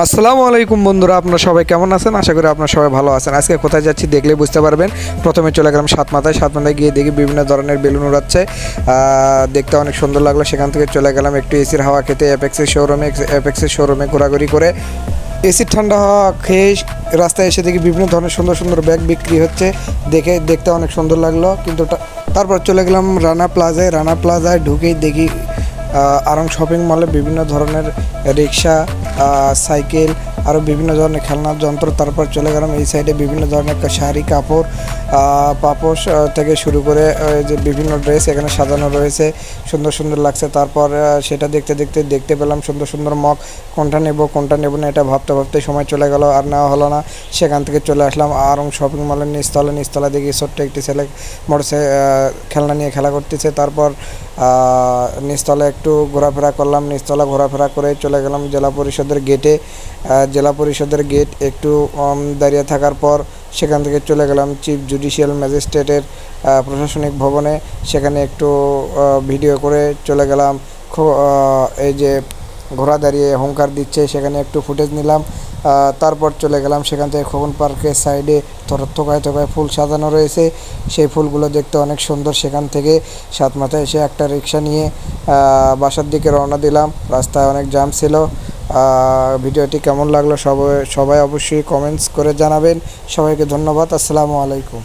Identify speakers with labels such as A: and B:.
A: আসসালামু আলাইকুম বন্ধুরা, আপনারা সবাই কেমন আছেন? আশা করি আপনারা সবাই ভালো আছেন। আজকে কোথায় যাচ্ছি দেখলেই বুঝতে পারবেন। প্রথমে চলে গেলাম সাতমাথায় গিয়ে দেখি বিভিন্ন ধরনের বেলুন উড়াচ্ছে, দেখতে অনেক সুন্দর লাগলো। সেখান থেকে চলে গেলাম একটু এসির হাওয়া খেতে অ্যাপেক্সের শোরুমে ঘোরাঘুরি করে এসির ঠান্ডা হাওয়া খেয়ে রাস্তায় এসে দেখি বিভিন্ন ধরনের সুন্দর সুন্দর ব্যাগ বিক্রি হচ্ছে, দেখতে অনেক সুন্দর লাগলো। কিন্তু তারপর চলে গেলাম রানা প্লাজায় ঢুকেই দেখি আরং শপিং মলে বিভিন্ন ধরনের রিক্সা, সাইকেল, আরও বিভিন্ন ধরনের খেলনার যন্ত্র। তারপর চলে গেলাম এই সাইডে বিভিন্ন ধরনের শাড়ি, কাপড়, পাপোশ থেকে শুরু করে যে বিভিন্ন ড্রেস এখানে সাজানো রয়েছে, সুন্দর সুন্দর লাগছে। তারপর সেটা দেখতে পেলাম সুন্দর সুন্দর মগ। কোনটা নেব না এটা ভাবতে সময় চলে গেল, আর নেওয়া হলো না। সেখান থেকে চলে আসলাম আরং শপিং মলের নিচতলা দেখি ছোট্ট একটি ছেলে খেলনা নিয়ে খেলা করতেছে। তারপর নিচতলা একটু ঘোরাফেরা করলাম, ঘোরাফেরা করে চলে গেলাম জেলা পরিষদের গেট একটু দাঁড়িয়ে থাকার পর সেখান থেকে চলে গেলাম চিফ জুডিশিয়াল ম্যাজিস্ট্রেটের প্রশাসনিক ভবনে। সেখানে একটু ভিডিও করে চলে গেলাম। এই যে ঘোড়া দাঁড়িয়ে হুঙ্কার দিচ্ছে সেখানে একটু ফুটেজ নিলাম। তারপর চলে গেলাম সেখান থেকে খোকন পার্কের সাইডে থোকায় ফুল সাজানো রয়েছে, সেই ফুলগুলো দেখতে অনেক সুন্দর। সেখান থেকে সাতমাথায় এসে একটা রিক্সা নিয়ে বাসার দিকে রওনা দিলাম। রাস্তায় অনেক জ্যাম ছিল। ভিডিওটি কেমন লাগলো সবাই অবশ্যই কমেন্টস করে জানাবেন। সবাইকে ধন্যবাদ। আসসালামু আলাইকুম।